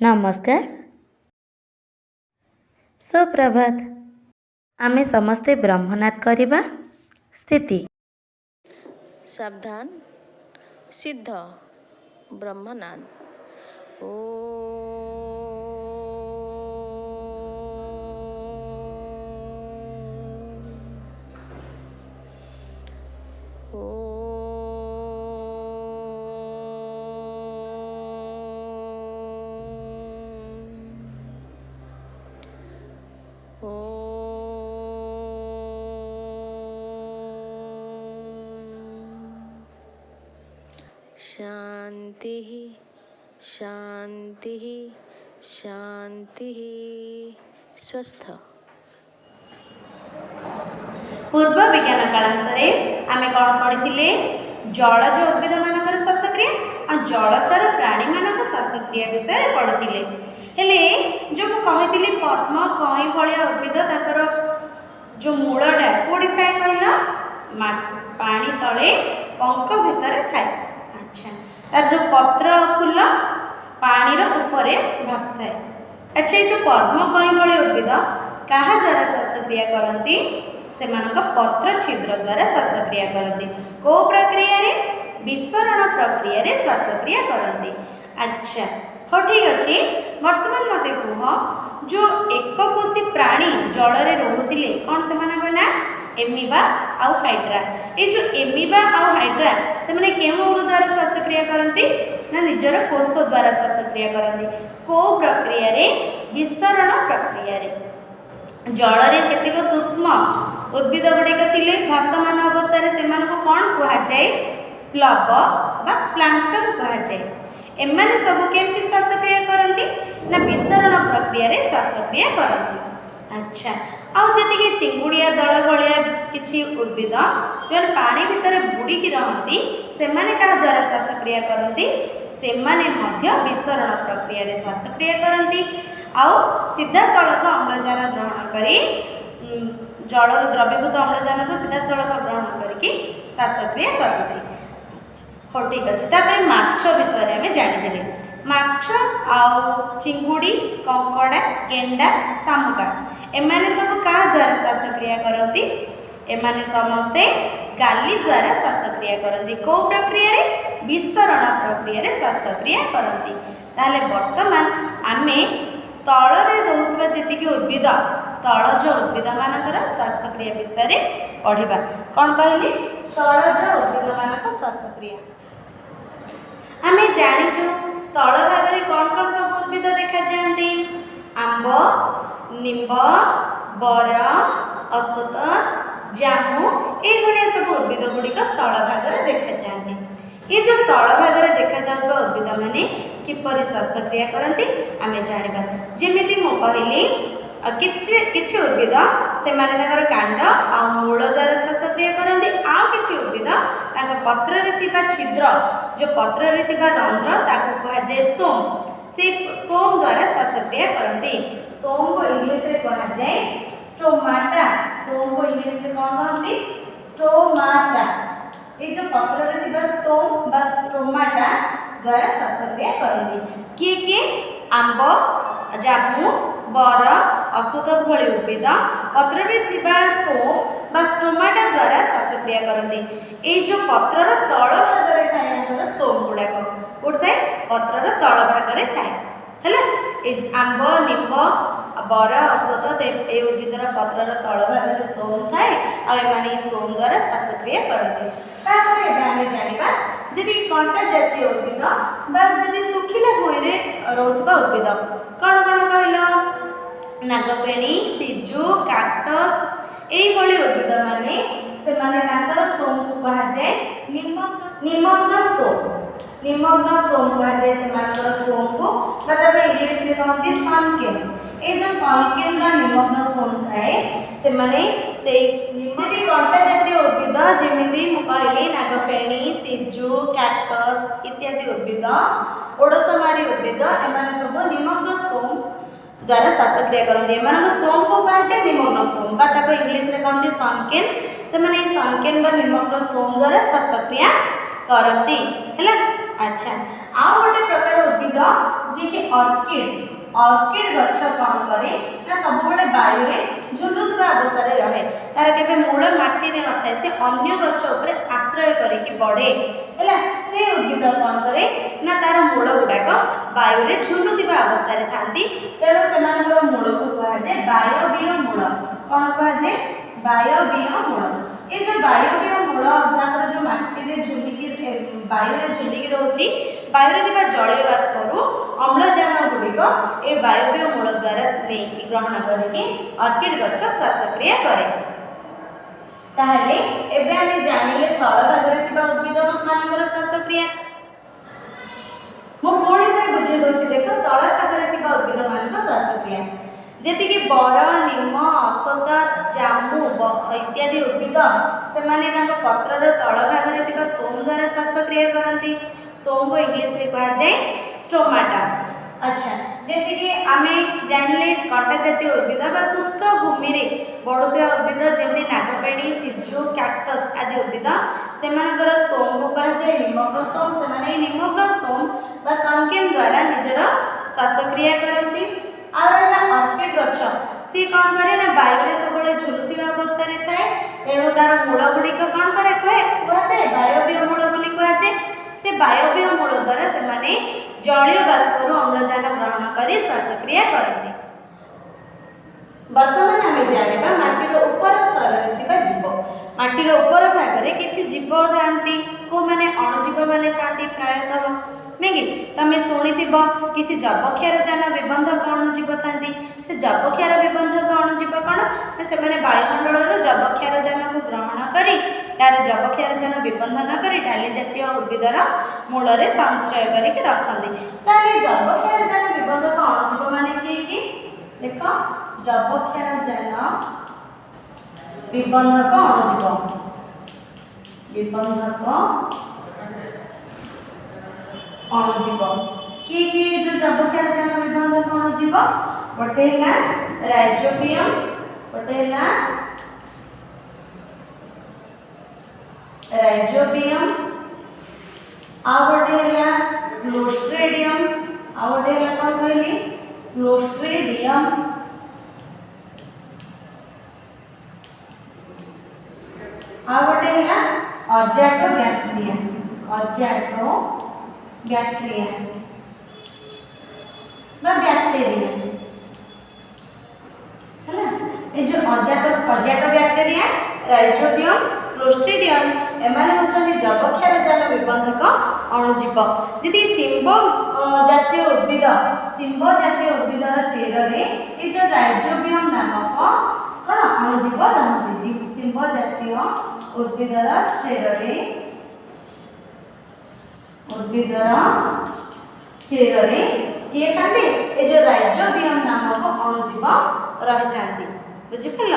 नमस्कार सुप्रभात। आमे समस्ते ब्रह्मनाद करिबा। स्थिति सावधान सिद्ध ब्रह्मनाद। ओ शांति शांति शांति स्वस्थ। पूर्व विज्ञान कालांतरे आमे कौन पढ़ी जलज उद्भिद मानकर श्वासक्रिया और जलचर प्राणी मानक श्वासक्रिया विषय पढ़ी। हेले जो मुझे पद्म कई भाया उद्भिद ताकर जो मूलटा कौटी थाए कहल पानी तले पंख भितर थाए। अच्छा तार जो पत्र फूल पानी ऊपर भासु थाए। अच्छा ये जो पद्म कई भाया उद्भिद क्या द्वारा श्वासक्रिया करती से पत्र छिद्र द्वारा श्वासक्रिया करती। को प्रक्रिया रे विसरण प्रक्रिया रे श्वासक्रिया करती। अच्छा हाँ ठीक अच्छे बर्तमान मत कह जो एककोशी प्राणी जल रे रोते कौन से ना एमिबा आउ हाइड्रा। ये जो एमिबा आउ हाइड्रा से मैंने केउं अंग द्वारा श्वासक्रिया करती ना निजर कोष द्वारा श्वासक्रिया करती। को प्रक्रिया रे विसरण प्रक्रिया रे जल रे केतेक सूक्ष्म उद्भिद गुड़िक थिले भासमान अवस्था से कौन कहुए प्लव बा प्लांक्टन कहुए। एमाने सब केमती श्वासक्रिया करती ना विसरण प्रक्रिया रे श्वासक्रिया करती। अच्छा आउ जी चिंगुड़िया दल भाया किसी उद्भिद जो पानी भितर बुड़ीकी रहती से क्या द्वारा श्वासक्रिया करती से विसरण प्रक्रिया रे श्वासक्रिया करती। आउ सीधा सड़क अम्लजान ग्रहण करी जल द्रवीभूत अम्लजान को सीधा सड़क ग्रहण करके श्वासक्रिया करते। हाँ ठीक अच्छे तापर माछ विषय आम जानी माछ आउ चिंगुड़ी कंकड़ा गेंडा शामुका एमाने सब क्या द्वारा श्वासक्रिया करती एमाने समस्ते गाली द्वारा श्वासक्रिया करती। को प्रक्रिया रे विसरण प्रक्रिया रे श्वासक्रिया करती। ताले वर्तमान आमे स्थल रे रोहुतबा जेतिकी उद्भिद स्थलज उद्भिद मानकर श्वासक्रिया विषय पढ़ा। कौन कहली स्थलज उद्भिद मानक श्वासक्रिया आमे जानिछु। स्थल भाग में कौन कौन सब उद्भिद देखा जाती आंब निंब बर अश्वत्थ जामु ये सब उद्भिद गुड़िक स्थल भाग में देखा जाती। ये जो स्थल भाग में देखा जाता उद्भिद माने किपरि श्वासक्रिया करती आमे जानिबा। जेमिति मु कहली किछि उद्भिद से कांड आ मूल द्वारा श्वासक्रिया करती। आउ किछि उद्भिद पत्र रे थिबा छिद्र जो पत्र रे थिबा रंध्र ताकू कहुए स्तोम से स्तोम द्वारा श्वासक्रिया करती। स्तोम को इंग्लिश रे कहुए स्टोमाटा। स्तोम को इंग्लिश रे कौन कहती स्टोमाटा। ये जो पत्र रे थिबा स्तोम बा स्टोमाटा द्वारा श्वासक्रिया करती। किए आंब जामु बर अश्वत्थ भली उद्भिद पत्र रे थिबा स्तोम बा स्टोमाटा द्वारा श्वासक्रिया करती। ये जो पत्रर तल भाग में थाए स्तोम गुड़ाक कौटे पत्रर तल भाग में थाए है। आंब निंब बर अश्वत्थ ये उद्भिदर पत्रर तल भाग में स्तोम थाए आने स्तोम द्वारा श्वासक्रिया करती। आम जाना जी कंटा जातीय उद्भिद जी सुखिला भूई रोकबा उद्भिद कौन कौन कहल नागफेणी सिजु काक्टस यही उद्भिद माने स्तोम को कहुए निमग्न स्तोम। निमग्न स्तोम कहुए स्तोम को इंग्लिश में कहते सनकेन। ये जो सनकेन बा निमग्न स्तोम थाए से कंटा जातीय उद्भिद जमी कहली नागफेणी सिजु काक्टस इत्यादि उद्भिद ओडोसमारी उद्भिद एमाने सब निमग्न स्तोम द्वारा श्वासक्रिया करती। स्तोम को कहुए निमग्न स्तोम बा इंग्लिश में कहते सनकेन। से सनकेन बा निमग्न स्तोम द्वारा श्वासक्रिया करती है। अच्छा आउ गोटे प्रकार उद्भिद जी कि अर्किड गछ कौन करे ना सब वायु रे झुलुवा अवस्था रहे तार केबे मूल माटी रे नथाय से अन्य गछ ऊपर आश्रय करिकी बढ़े हैला से उद्भिद कौन करे ना तार मूल गुडाक वायु रे झुलुवा अवस्था रे थांती तेणु सेमानकर मूल को कहा जाय वायवीय मूल कौन कहा जाय वायवीय मूल ये जो वायवीय मूल ताकर जो माटी रे झुलिकी वायु रे झुलिकी रहउची वायु रे दिबा जलीय बाष्प रु अम्लजान गुड़िक ए वायवीय मूल द्वारा नहीं ग्रहण करके अर्किड गछ श्वासक्रिया करे ताहले एबे हमें जानिले स्थल भागरे थिबा उद्भिद मानकर श्वासक्रिया मो कोणी थरे बुझे दोछि देखो स्थल भागरे थिबा उद्भिद मानकर श्वासक्रिया जेति कि बर निम अश्वत्थ जामु इत्यादि उद्भिद से माने तांको पत्रर तळ भागरे थिबा स्तोम द्वारा श्वासक्रिया करंती स्तोम को इंग्लिश रे कहा जाय स्टोमाटा अच्छा जेति कि आमे जानले कांटा जातीय उद्भिद बा शुष्क भूमि रे बढुथिबा उद्भिद जेमि नागपेडी सिजु कैक्टस आदि उद्भिद सेमानकर स्तोम को कहा जाय निमग्रस्तोम से माने निमग्रस्तोम बा संकेन द्वारा निजर श्वासक्रिया करंती और अर्किड गछ सी कौन करे ना वायु रे सबले झुलुथिबा अवस्था रे थाए तेणु तार मूल गुड़िक कौन करे कह जाए वायवीय मूल बोली कह जाए से वायवीय मूल द्वारा से माने जलीय बाष्प अम्लजान ग्रहण कर श्वासक्रिया करते वर्तमान आम जाना माटीर ऊपर स्तर में जीव माटीर ऊपर भाग में किसी जीव था को मैंने अणुजीव मैंने था प्रायतः नहीं तमें शुणी किसी जबक्षार जान विबंधक अणुजीव था से जबक्षार विबंधक अणुजीव कौन से वायुमंडल जबक्षार जान को ग्रहण कर तार जबक्षार जान विबंधन कर डाली जातीय उद्भिदर मूल संचय करके रखते जबक्षार जान विबंधक अणुजीव माने किए देख जबक्षार जान विबंधक अणुजीव विबंधक अणुजीव किए जो जबक्षार जान विबंधक अणुजीव गोटे है राइजोबियम गोटे है राइजोबियम आ गोटे है क्लोस्ट्रिडियम आ गोटे है कौन कहली क्लोस्ट्रिडियम आ गोटे है अजाटोबैक्टीरिया अजाटोबैक्टीरिया बा बैक्टीरिया हैला ए जो अजाटोबैक्टीरिया राइजोबियम क्लोस्ट्रिडियम एमाने होछन जबक्षार जान विबंधक अणुजीव यदि सिंबो जातीय उद्भिदर चेर रे ए जो राइजोबियम नामक कौन अणुजीव रहती सिंबो जातीय उद्भिदर चेर रे किए था ए जो राइजोबियम नामक अणुजीव रही था बुझिपार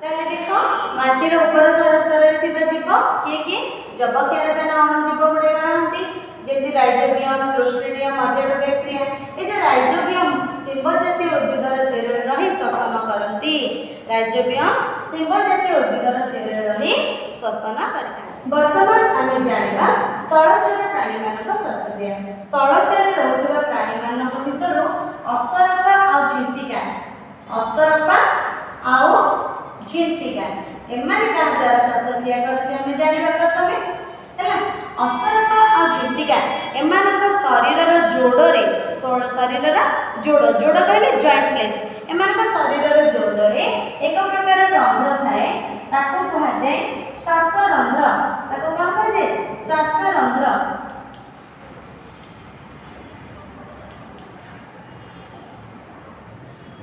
ताले देख माटीर ऊपर स्तर में जीव किए जबक्षार जान अणुजीव गुड़े रहती जमी राइजोबियम क्लोस्ट्रिडियम अजाटोबैक्टीरिया ये जो राइजोबियम सिंब जातीय उद्भिदर चेर रही श्वसन करती राइजोबियम सिंब जातीय उद्भिदर चेर रही श्वसन करता वर्तमान आम जाना स्थलचर प्राणी मानक श्वासक्रिया स्थलचर रोकवा प्राणी मानक भितर असरपा और झिंटिका असरपा आउ झिंटिका एमाने का द्वारा श्वासक्रिया करते आम जाना प्रथमे है असरपा और झिंटिका एमानक शरीर जोड़े जोड़ जोड़ कहले जॉइंट प्लेस एमानक शरीर जोड़े एक प्रकार रंध्र थाए ताको कहा जाए श्वास रंध्र ताको कौन कहा जाए श्वास रंध्र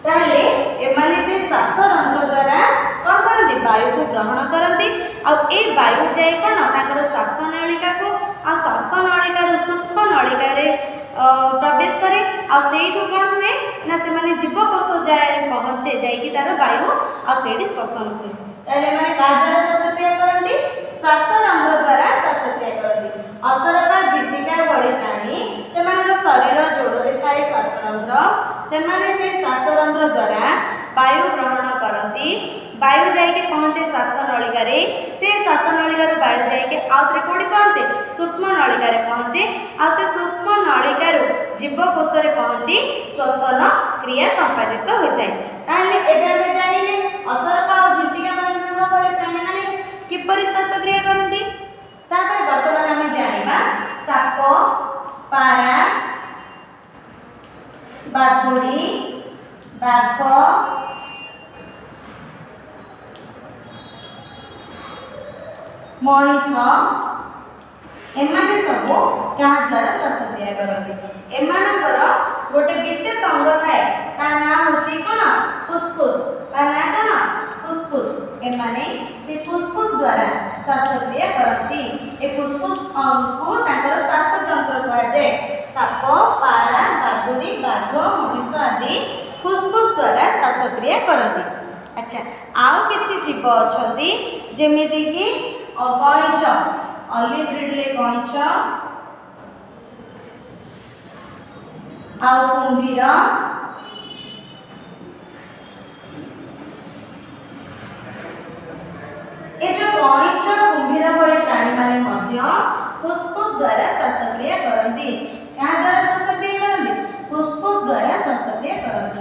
ताले एमाने से श्वास रंध्र द्वारा कौन करती वायु को ग्रहण करती और ए वायु जाए कौन ताकर श्वास नलिका को आ श्वास नलिका सूक्ष्म नलिका रे प्रवेश करे आ सेठू कौन हुए ना से माने जीवकोश जाए पहुँचे जाइए तार वायु आ सेठी श्वसन हुए ताले माने का द्वारा श्वासक्रिया करती श्वास रंध्र द्वारा श्वासक्रिया करती असरपा झिंटिका भली प्राणी से शरीर जोड़े थाए श्वास रंध्र से श्वास रंध्र द्वारा वायु ग्रहण करती वायु जाइके पहुँचे श्वासनलिका से श्वासनलिका वायु जाइके आउ थे कौटी पहुँचे सूक्ष्म नलिका पहुँचे आ से सूक्ष्म नलिका जीवकोश पहुँची श्वसन क्रिया संपादित होता है। ताहले एबे हम जानिले असरपा और झिंटिका ମାନଙ୍କ भଳି प्राणी माने किपरि श्वास क्रिया करती। तापर वर्तमान हम जानिबा साप पारा बादुड़ी बाघ मनीष एमाने सब क्या द्वारा श्वास क्रिया करते। एमानकर गोटे विशेष अंग थाए ता ना होची कोन फुसफुस ता ना कोन फुसफुस एमाने से फुसफुस द्वारा श्वास क्रिया करती। ए फुसफुस अंग को ताकर श्वास यंत्र कहा जाए। साप पारा बादुड़ी बाघ मनीष आदि फुसफुस द्वारा श्वास क्रिया करती। अच्छा आउ किछि जीव अछंती जेमिति कि गईच ऑलिव रिडले गईच आउ कुंभीर ए जो गईच कुंभीर भली प्राणी माने मध्य फुसफुस द्वारा श्वास क्रिया करती। क्या द्वारा श्वास क्रिया करती फुसफुस द्वारा श्वास क्रिया करती।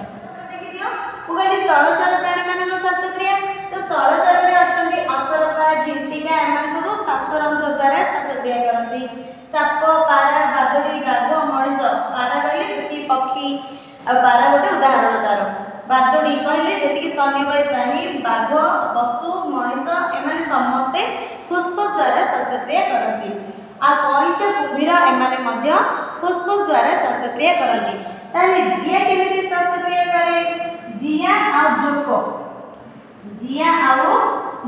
देखि दियो उगली स्थलचर प्राणी मानक श्वास क्रिया तो स्थलचर रे अछंती असरपा झिंटिका एमान सब श्वासरंध्र द्वारा श्वास क्रिया करती। साप पारा बादुड़ी बाघ मनीष पारा कहले जेति पक्षी आ पारा गोटे उदाहरण तार बादुड़ी कहले जेति स्तन्यपायी प्राणी बाघ पशु मनीष एमाने समस्ते फुसफुस द्वारा श्वास क्रिया करती। आ कईच कुंभीर एमाने मध्य फुसफुस द्वारा श्वास क्रिया करती। ताले जिया केमिति श्वास क्रिया करे जिया आ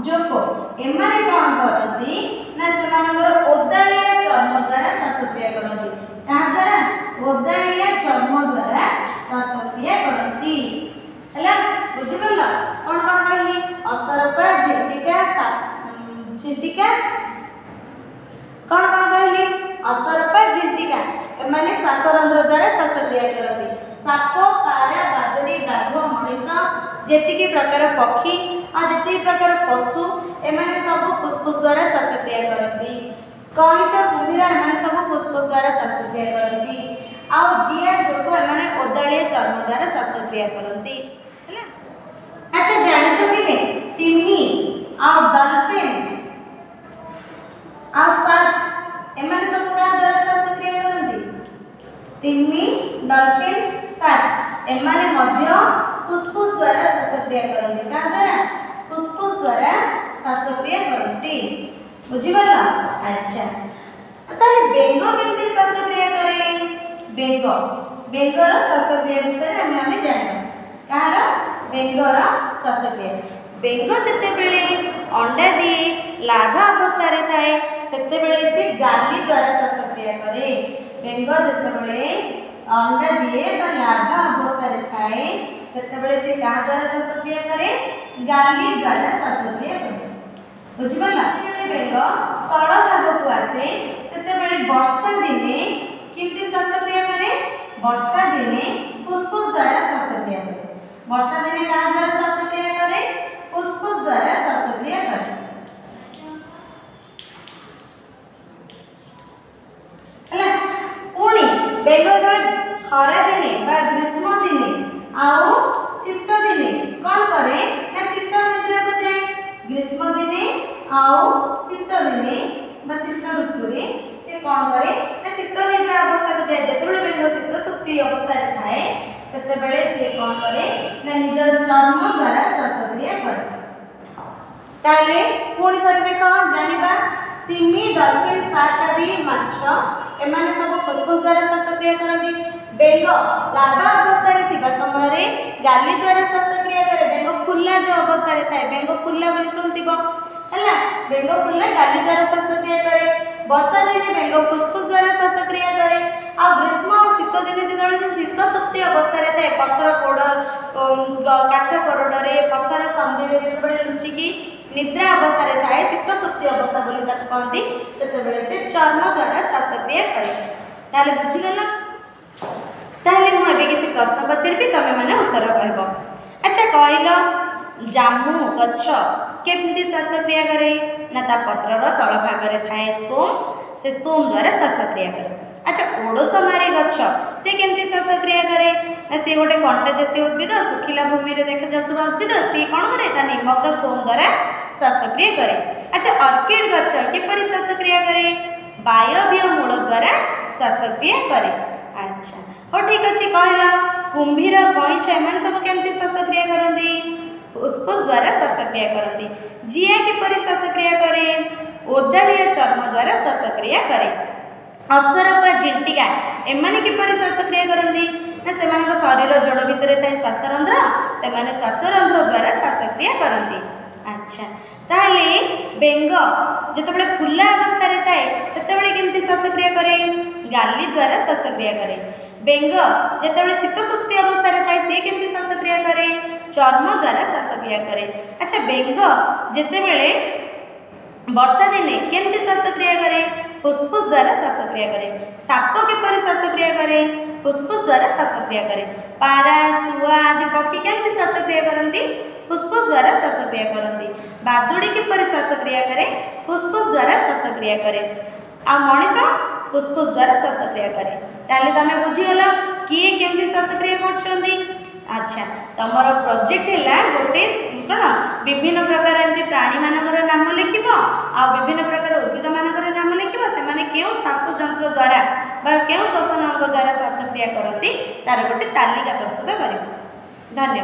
जोको एमाने कोन करती ना सेमानकर ओदालिया चर्म द्वारा श्वास क्रिया करती। कहा द्वारा ओदालिया चर्म द्वारा श्वास क्रिया करती। हला बुझि गला कोन कोन कहली असरपा झिंटिका कोन कोन कहली असरपा झिंटिका एमाने श्वासरंध्र द्वारा श्वास क्रिया करती। साप पारा बादुड़ी बाघ मनीष जेतिकी प्रकार पक्षी और जेतिकी प्रकार पशु एमाने सब फुसफुस द्वारा श्वास क्रिया करती। कईच कुंभीर एमाने सब फुसफुस द्वारा श्वास क्रिया करती। आ जिया जोको एमाने ओदालिया चर्म द्वारा श्वास क्रिया करती। हैला अच्छा जानि छ कि तिमी आ डॉल्फिन आ शार्क एमाने सब का द्वारा श्वास क्रिया करती। तिमी डॉल्फिन शार्क एमाने मध्य फुसफुस द्वारा श्वास क्रिया करती। का द्वारा फुसफुस द्वारा श्वास क्रिया करती। बुझिबला अच्छा ताले बेंग केमती श्वास क्रिया करे बेंगर श्वास क्रिया विषय हमें जानिबा। कहार बेंगर श्वास क्रिया बेंग जेते बेले अंडा दिए लार्भा अवस्था रे थाए सेते बेले से गाली द्वारा श्वास क्रिया करे। बेंग जेते बेले अंडा दिए बा लार्भा अवस्था रे थाए सेते बेले से कहा द्वारा श्वास क्रिया करे गाली द्वारा श्वास क्रिया करे। बुझिबला बेंग स्थल भाग को आसे सेते बेले वर्षा दिने केमती श्वास क्रिया करे वर्षा दिने फुसफुस द्वारा श्वास क्रिया करे। वर्षा दिने कहा द्वारा श्वास क्रिया करे फुसफुस द्वारा श्वास क्रिया करे। हला पुणी बेंग खरा दिने बा ग्रीष्म दिने आउ शीत दिने कौन करे ना शीत निद्रा को जाए। ग्रीष्म दिने आउ शीत दिने बा शीत ऋतु रे से कौन करे ना शीत निद्रा अवस्था को जाए। जेतेबेले बेंग शीत सुप्ति अवस्था रे थाए सेतेबेले से कौन करे ना निजर चर्म द्वारा श्वास क्रिया करे। ताले पुणी करे देखो जानिबा तिमी डॉल्फिन शार्क आदि माछ एमाने सब फुसफुस द्वारा श्वास क्रिया करती। बेंग लार्भा अवस्था रे थिबा समय रे गाली द्वारा श्वास क्रिया करे। बेंग फुल्ला जो अवस्था रे थाए बेंग फुल्ला बोली सुनतिबो हला बेंग फुल्ला गाली द्वारा श्वास क्रिया करे। वर्षा दिने बेंग फुसफुस द्वारा श्वास क्रिया करे। आ ग्रीष्म और शीत दिने जेतेबेले से शीत शक्ति अवस्था रे थाए पत्र कोड़ काठ कोरड रे पत्थर संधि रे जेतेबेले लुचिकी निद्रा अवस्था रे थाए शीत शक्ति अवस्था बोली ताक कहती सेतेबेले से चर्म द्वारा श्वास क्रिया करे। ताले बुझि गला ताले मु एबे किछि प्रश्न पचारबी तमे माने उत्तर कहबो। अच्छा କହିଲ ଜାମୁ ଗଛ କେମିତି ଶ୍ୱାସକ୍ରିୟା କରେ ନା ତା ପତ୍ରର ତଳ ଭାଗରେ ଥାଏ ଷ୍ଟୋମ୍, ସେ ଷ୍ଟୋମ୍ ଦ୍ୱାରା ଶ୍ୱାସକ୍ରିୟା କରେ। ଆଚ୍ଛା ଓଡ଼ୋସମାରୀ ଗଛ ସେ କେମିତି ଶ୍ୱାସକ୍ରିୟା କରେ ନା ସେ ଗୋଟେ କଣ୍ଟା ଜାତୀୟ ଉଦ୍ଭିଦ, ଶୁଖିଲା ଭୂମିରେ ଦେଖାଯାଉଥିବା ଉଦ୍ଭିଦ, ସେ କ'ଣ କରେ ତା ନିମଗ୍ନ ଷ୍ଟୋମ୍ ଦ୍ୱାରା ଶ୍ୱାସକ୍ରିୟା କରେ। ଆଚ୍ଛା ଅର୍କିଡ୍ ଗଛ କିପରି ଶ୍ୱାସକ୍ରିୟା କରେ ବାୟବୀୟ ମୂଳ ଦ୍ୱାରା ଶ୍ୱାସକ୍ରିୟା କରେ। ଆଚ୍ଛା ହଉ ଠିକ୍ ଅଛି, କହିଲ କୁମ୍ଭୀର କଇଁଛ ଏମାନେ ସବୁ କେମିତି ଶ୍ୱାସକ୍ରିୟା କରନ୍ତି ଫୁସ୍ଫୁସ୍ ଦ୍ୱାରା ଶ୍ୱାସକ୍ରିୟା କରନ୍ତି। ଜିଆ କିପରି ଶ୍ୱାସକ୍ରିୟା କରେ ଓଦାଳିଆ ଚର୍ମ ଦ୍ୱାରା ଶ୍ୱାସକ୍ରିୟା କରେ। ଅସରପା ଝିଣ୍ଟିକା ଏମାନେ କିପରି ଶ୍ୱାସକ୍ରିୟା କରନ୍ତି ନା ସେମାନଙ୍କ ଶରୀର ଯୋଡ଼ ଭିତରେ ଥାଏ ଶ୍ୱାସରନ୍ଧ୍ର, ସେମାନେ ଶ୍ୱାସରନ୍ଧ୍ର ଦ୍ୱାରା ଶ୍ୱାସକ୍ରିୟା କରନ୍ତି। ଆଚ୍ଛା ତାହେଲେ ବେଙ୍ଗ ଯେତେବେଳେ ଫୁଲା ଅବସ୍ଥାରେ ଥାଏ ସେତେବେଳେ କେମିତି ଶ୍ୱାସକ୍ରିୟା କରେ ଗାଲି ଦ୍ୱାରା ଶ୍ୱାସକ୍ରିୟା କରେ। ବେଙ୍ଗ ଯେତେବେଳେ ଶୀତ ଶକ୍ତି ଅବସ୍ଥାରେ ଥାଏ ସେ କେମିତି ଶ୍ୱାସକ୍ରିୟା କରେ ଚର୍ମ ଦ୍ୱାରା ଶ୍ୱାସକ୍ରିୟା କରେ। ଆଚ୍ଛା ବେଙ୍ଗ ଯେତେବେଳେ ବର୍ଷା ଦିନେ କେମିତି ଶ୍ୱାସକ୍ରିୟା କରେ ଫୁସ୍ଫୁସ୍ ଦ୍ୱାରା ଶ୍ୱାସକ୍ରିୟା କରେ। ସାପ କିପରି ଶ୍ୱାସକ୍ରିୟା କରେ ଫୁସ୍ଫୁସ୍ ଦ୍ୱାରା ଶ୍ୱାସକ୍ରିୟା କରେ। ପାରା ଶୁଆ ଆଦି ପକ୍ଷୀ କେମିତି ଶ୍ୱାସକ୍ରିୟା କରନ୍ତି ଫୁସ୍ଫୁସ୍ ଦ୍ୱାରା ଶ୍ୱାସକ୍ରିୟା କରନ୍ତି। ବାଦୁଡ଼ି କିପରି ଶ୍ୱାସକ୍ରିୟା କରେ ଫୁସ୍ଫୁସ୍ ଦ୍ୱାରା ଶ୍ୱାସକ୍ରିୟା କରେ। ଆଉ ମଣିଷ ଫୁସ୍ଫୁସ୍ ଦ୍ୱାରା ଶ୍ୱାସକ୍ରିୟା କରେ। ତାହେଲେ ତମେ ବୁଝିଗଲ କିଏ କେମିତି ଶ୍ୱାସକ୍ରିୟା କରୁଛନ୍ତି। ଆଚ୍ଛା ତମର ପ୍ରୋଜେକ୍ଟ ହେଲା ଗୋଟେ କ'ଣ ବିଭିନ୍ନ ପ୍ରକାର ଏମିତି ପ୍ରାଣୀମାନଙ୍କର ନାମ ଲେଖିବ ଆଉ ବିଭିନ୍ନ ପ୍ରକାର ଉଦ୍ଭିଦମାନଙ୍କର ନାମ ଲେଖିବ, ସେମାନେ କେଉଁ ଶ୍ୱାସ ଯନ୍ତ୍ର ଦ୍ୱାରା ବା କେଉଁ ଶ୍ଵସନ ଅଙ୍ଗ ଦ୍ୱାରା ଶ୍ୱାସକ୍ରିୟା କରନ୍ତି ତାର ଗୋଟେ ତାଲିକା ପ୍ରସ୍ତୁତ କରିବ। ଧନ୍ୟବାଦ।